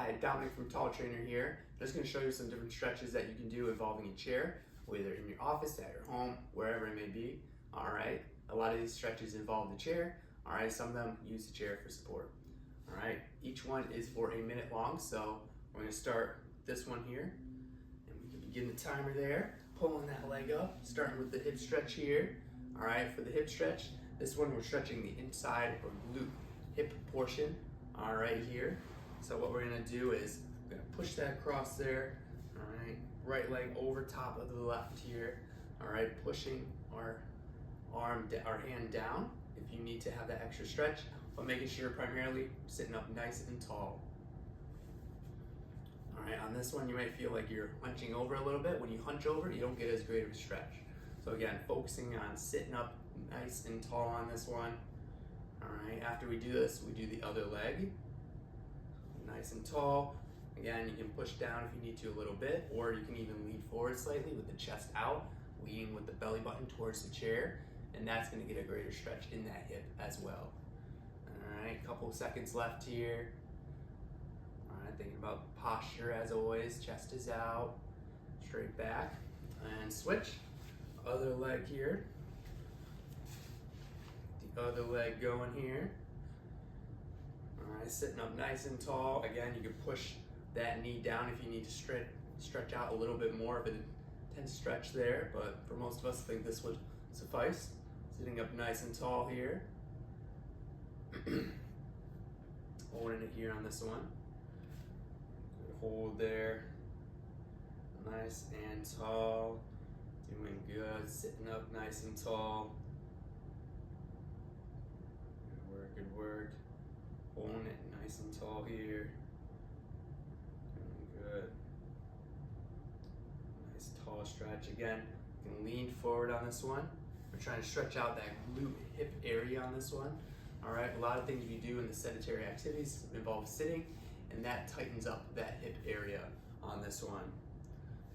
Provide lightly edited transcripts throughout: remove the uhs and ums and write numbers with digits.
Hi, Dominic from Tall Trainer here. Just going to show you some different stretches that you can do involving a chair, whether in your office, at your home, wherever it may be. Alright, a lot of these stretches involve the chair. Alright, some of them use the chair for support. Alright, each one is for a minute long, so we're going to start this one here. And we can begin the timer there, pulling that leg up, starting with the hip stretch here. Alright, for the hip stretch, this one we're stretching the inside or glute hip portion. Alright, here. So what we're gonna do is we're gonna push that across there. Alright, right leg over top of the left here. Alright, pushing our hand down if you need to have that extra stretch, but making sure primarily sitting up nice and tall. Alright, on this one you might feel like you're hunching over a little bit. When you hunch over, you don't get as great of a stretch. So again, focusing on sitting up nice and tall on this one. Alright, after we do this, we do the other leg. Nice and tall. Again, you can push down if you need to a little bit, or you can even lean forward slightly with the chest out, leaning with the belly button towards the chair, and that's going to get a greater stretch in that hip as well. Alright, a couple seconds left here. Alright, thinking about posture as always. Chest is out, straight back, and switch. Other leg here. The other leg going here. Alright, sitting up nice and tall. Again, you can push that knee down if you need to stretch out a little bit more of an intense stretch there, but for most of us, I think this would suffice. Sitting up nice and tall here. Holding it here on this one. Good hold there. Nice and tall. Doing good. Sitting up nice and tall. Good work, good work. Holding it nice and tall here. Doing good. Nice tall stretch. Again, you can lean forward on this one. We're trying to stretch out that glute hip area on this one. Alright, a lot of things you do in the sedentary activities involve sitting, and that tightens up that hip area on this one.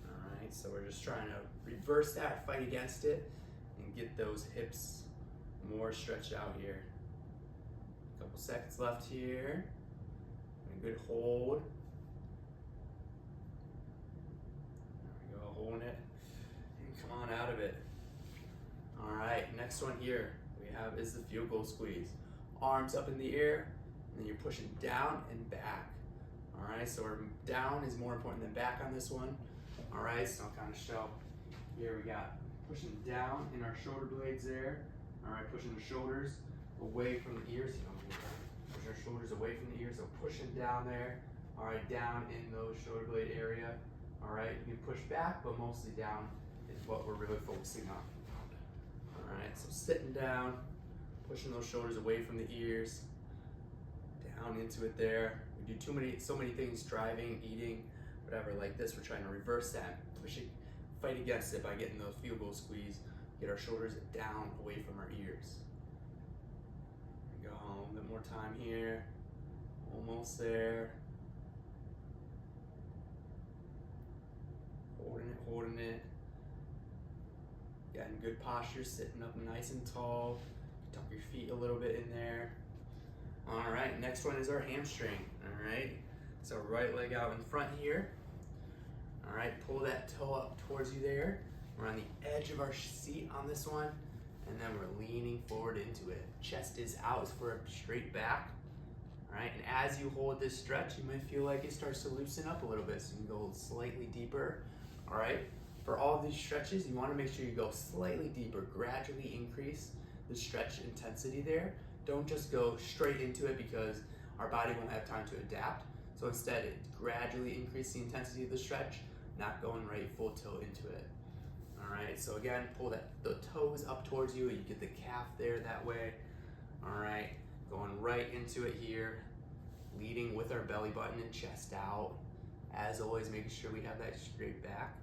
Alright, so we're just trying to reverse that, fight against it, and get those hips more stretched out here. Couple seconds left here. A good hold. There we go, holding it. And come on out of it. Alright, next one here we have is the field goal squeeze. Arms up in the air, and then you're pushing down and back. Alright, so our down is more important than back on this one. Alright, so I'll kind of show. Here we got pushing down in our shoulder blades there. Alright, pushing the shoulders away from the ears. Push our shoulders away from the ears, so pushing down there. Alright, down in those shoulder blade area. Alright, you can push back, but mostly down is what we're really focusing on. Alright, so sitting down, pushing those shoulders away from the ears, down into it there. We do so many things, driving, eating, whatever like this. We're trying to reverse that, fight against it by getting the field goal squeeze, get our shoulders down away from our ears. There we go, a little bit more time here, almost there. Holding it. Getting good posture, sitting up nice and tall. Tuck your feet a little bit in there. All right, next one is our hamstring. All right, so right leg out in front here. All right, pull that toe up towards you there. We're on the edge of our seat on this one, and then we're leaning forward into it. Chest is out for a straight back. All right, and as you hold this stretch, you might feel like it starts to loosen up a little bit, so you can go slightly deeper. All right, for all of these stretches, you want to make sure you go slightly deeper, gradually increase the stretch intensity there. Don't just go straight into it because our body won't have time to adapt. So instead, gradually increase the intensity of the stretch, not going right full tilt into it. All right, so again, pull the toes up towards you, and you get the calf there that way. All right, going right into it here, leading with our belly button and chest out. As always, making sure we have that straight back.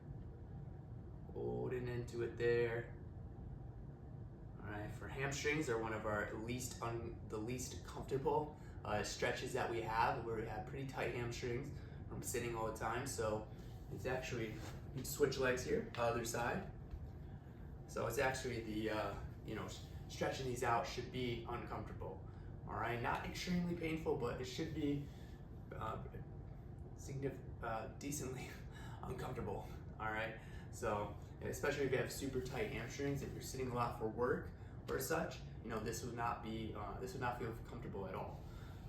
Holding into it there. All right, for hamstrings, they're one of our the least comfortable stretches that we have, where we have pretty tight hamstrings from sitting all the time. So it's actually, you can switch legs here, other side. So it's actually the, stretching these out should be uncomfortable. All right, not extremely painful, but it should be decently uncomfortable. All right, so especially if you have super tight hamstrings, if you're sitting a lot for work or such, you know, this would not feel comfortable at all.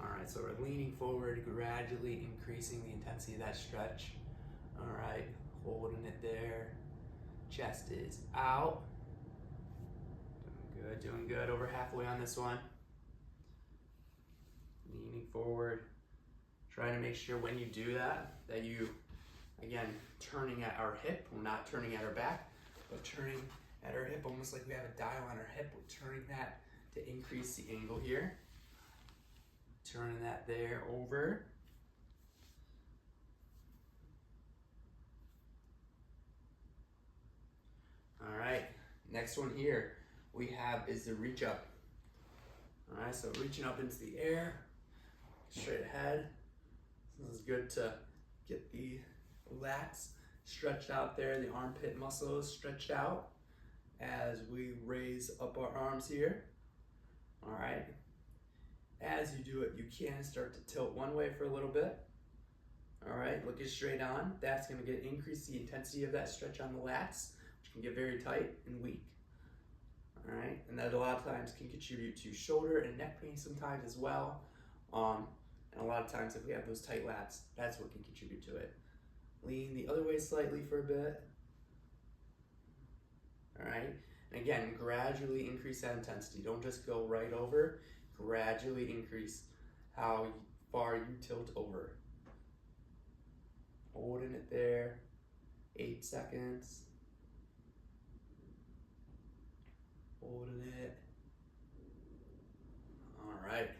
All right, so we're leaning forward, gradually increasing the intensity of that stretch. All right, holding it there. Chest is out. Doing good. Over halfway on this one. Leaning forward. Trying to make sure when you do that you, again, turning at our hip. We're not turning at our back, but turning at our hip, almost like we have a dial on our hip. We're turning that to increase the angle here. Turning that there over. All right, next one here we have is the reach up. All right, so reaching up into the air, straight ahead. This is good to get the lats stretched out there, the armpit muscles stretched out as we raise up our arms here. All right, as you do it, you can start to tilt one way for a little bit. All right, looking straight on. That's gonna increase the intensity of that stretch on the lats, which can get very tight and weak. All right, and that a lot of times can contribute to shoulder and neck pain sometimes as well. And a lot of times if we have those tight lats, that's what can contribute to it. Lean the other way slightly for a bit. All right, and again, gradually increase that intensity. Don't just go right over, gradually increase how far you tilt over. Holding it there, 8 seconds. Holding it. All right,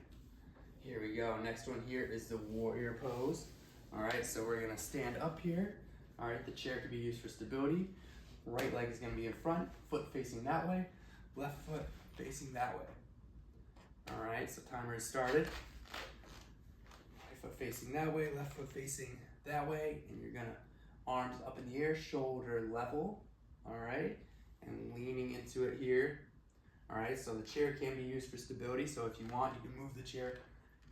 here we go. Next one here is the warrior pose. All right, so we're gonna stand up here. All right, the chair can be used for stability. Right leg is gonna be in front, foot facing that way, left foot facing that way. All right, so timer is started. Right foot facing that way, left foot facing that way, and you're gonna arms up in the air, shoulder level. All right, and leaning into it here. All right, so the chair can be used for stability. So if you want, you can move the chair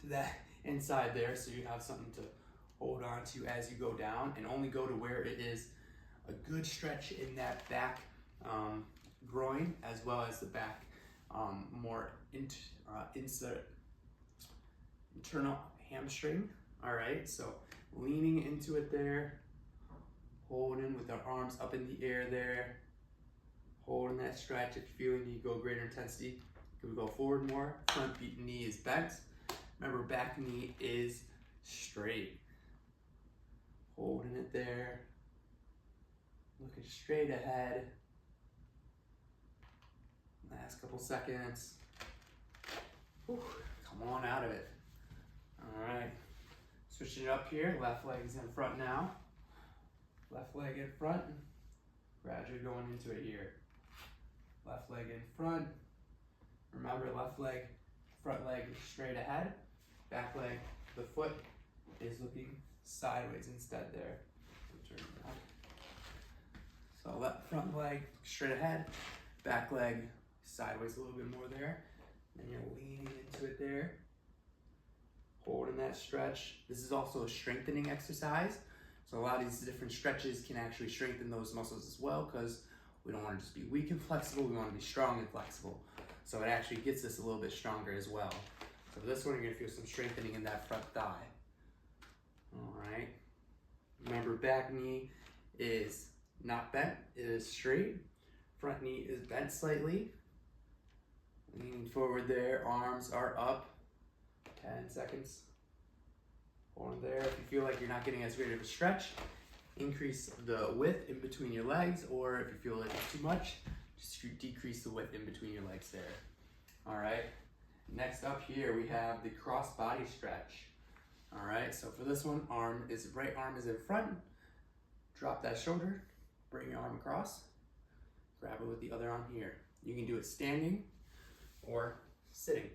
to that inside there so you have something to hold on to as you go down, and only go to where it is a good stretch in that back groin, as well as the back more internal hamstring. All right, so leaning into it there, holding with our arms up in the air there, holding that stretch. If you feel you need to go greater intensity, you can go forward more. Front knee is bent. Remember, back knee is straight. Holding it there, looking straight ahead. Last couple seconds. Whew, come on out of it. All right, switching it up here. Left leg is in front now. Left leg in front. Gradually going into it here. Left leg in front. Remember, left leg, front leg straight ahead. Back leg, the foot is looking sideways instead there. Turn it back. So left front leg straight ahead, back leg sideways a little bit more there. And you're leaning into it there, holding that stretch. This is also a strengthening exercise. So a lot of these different stretches can actually strengthen those muscles as well, because we don't want to just be weak and flexible, we want to be strong and flexible. So it actually gets us a little bit stronger as well. So for this one, you're going to feel some strengthening in that front thigh. All right. Remember, back knee is not bent, it is straight. Front knee is bent slightly. Leaning forward there, arms are up. 10 seconds. Hold there. If you feel like you're not getting as great of a stretch, increase the width in between your legs, or if you feel like it's too much, just decrease the width in between your legs there. All right. Next up here, we have the cross body stretch. All right, so for this one, right arm is in front. Drop that shoulder, bring your arm across, grab it with the other arm here. You can do it standing or sitting.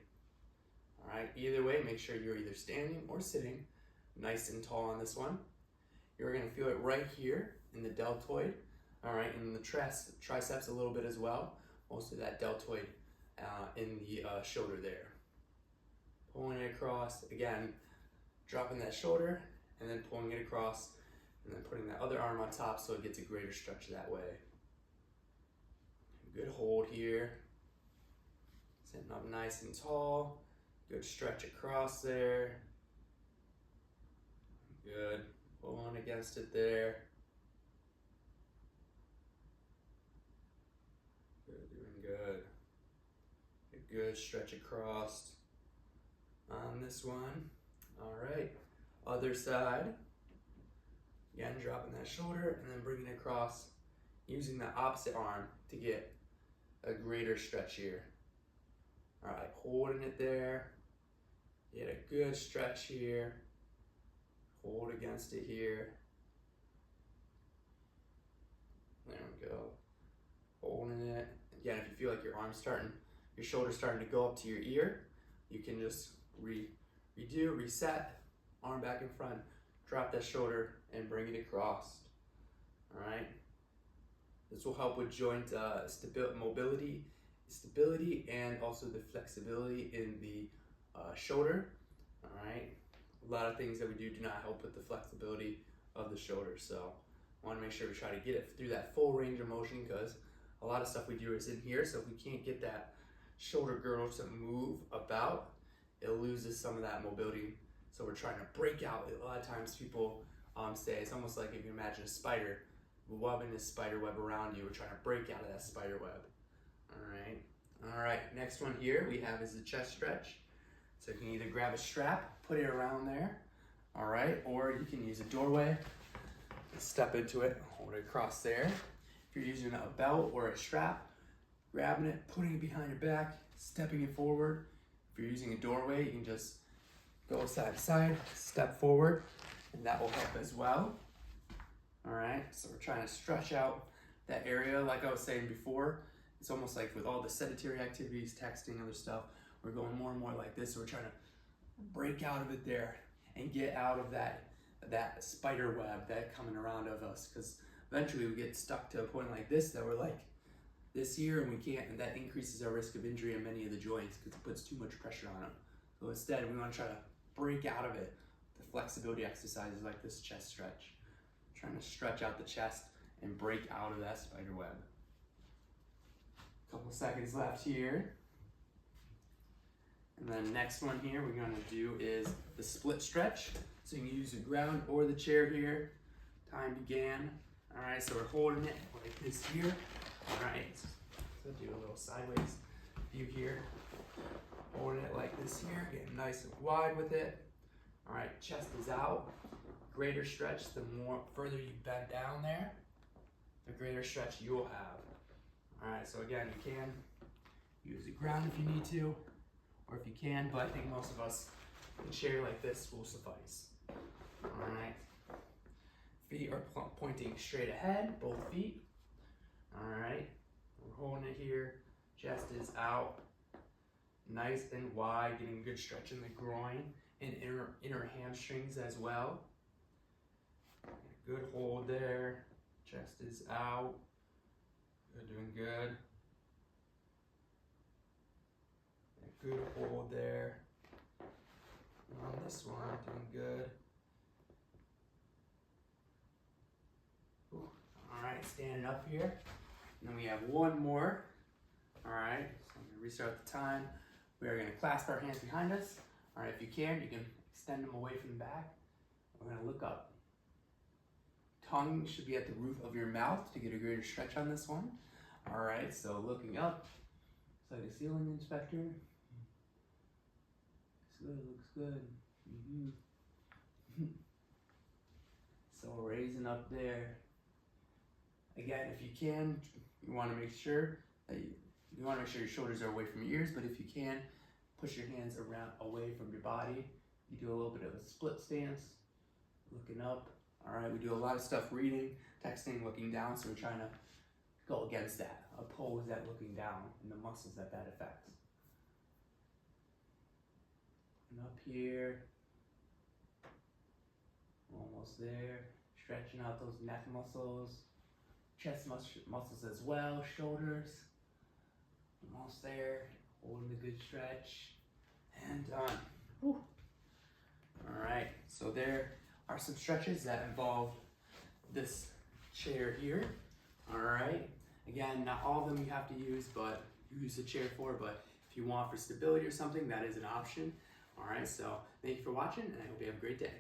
All right, either way, make sure you're either standing or sitting, nice and tall on this one. You're gonna feel it right here in the deltoid, all right, and the triceps a little bit as well, most of that deltoid in the shoulder there. Pulling it across, again, dropping that shoulder and then pulling it across, and then putting that other arm on top so it gets a greater stretch that way. Good hold here. Sitting up nice and tall. Good stretch across there. Good. Pulling against it there. Good, doing good. A good stretch across on this one. All right. Other side. Again, dropping that shoulder and then bringing it across, using the opposite arm to get a greater stretch here. All right, holding it there. Get a good stretch here. Hold against it here. There we go. Holding it. Again, if you feel like your shoulder's starting to go up to your ear, you can just redo, reset, arm back in front, drop that shoulder and bring it across. All right. This will help with joint mobility, stability, and also the flexibility in the shoulder. All right. A lot of things that we do not help with the flexibility of the shoulder. So I want to make sure we try to get it through that full range of motion, because a lot of stuff we do is in here. So if we can't get that shoulder girdle to move about, it loses some of that mobility. So we're trying to break out. A lot of times people say it's almost like if you imagine a spider webbing this spider web around you. We're trying to break out of that spider web. All right, next one here we have is the chest stretch. So you can either grab a strap, put it around there, all right, or you can use a doorway, step into it, hold it across there. If you're using a belt or a strap, grabbing it, putting it behind your back, stepping it forward. If you're using a doorway, you can just go side to side, step forward, and that will help as well. All right, so we're trying to stretch out that area. Like I was saying before, it's almost like with all the sedentary activities, texting, other stuff, we're going more and more like this. So we're trying to break out of it there and get out of that spider web that coming around of us, because eventually we get stuck to a point like this that we're like this here and we can't, and that increases our risk of injury in many of the joints because it puts too much pressure on them. So instead, we want to try to break out of it. The flexibility exercises like this chest stretch. Trying to stretch out the chest and break out of that spider web. Couple seconds left here. And then next one here we're going to do is the split stretch. So you can use the ground or the chair here. Time began. All right, so we're holding it like this here. All right, so do a little sideways view here. Holding it like this here, getting nice and wide with it. All right, chest is out. Greater stretch, the more further you bend down there, the greater stretch you'll have. All right, so again, you can use the ground if you need to, or if you can, but I think most of us, a chair like this will suffice. All right, feet are pointing straight ahead, both feet. All right, we're holding it here, chest is out, nice and wide, getting a good stretch in the groin and inner hamstrings as well. Good hold there, chest is out, good, doing good. Good hold there. On this one, doing good. Ooh. All right, standing up here. And then we have one more. All right, so I'm gonna restart the time. We are gonna clasp our hands behind us. All right, if you can extend them away from the back. We're gonna look up. Tongue should be at the roof of your mouth to get a greater stretch on this one. All right, so looking up. It's like a ceiling inspector. Looks good. So raising up there. Again, if you can, you want to make sure that you want to make sure your shoulders are away from your ears, but if you can, push your hands around away from your body. You do a little bit of a split stance, looking up. All right, we do a lot of stuff reading, texting, looking down, so we're trying to go against that, oppose that looking down and the muscles that affects. And up here, almost there, stretching out those neck muscles, chest muscles as well, shoulders, almost there, holding the good stretch, and done. Whew. All right, so there, are some stretches that involve this chair here. All right. Again, not all of them you have to use, but you use the chair for, but if you want for stability or something, that is an option. All right, so thank you for watching, and I hope you have a great day.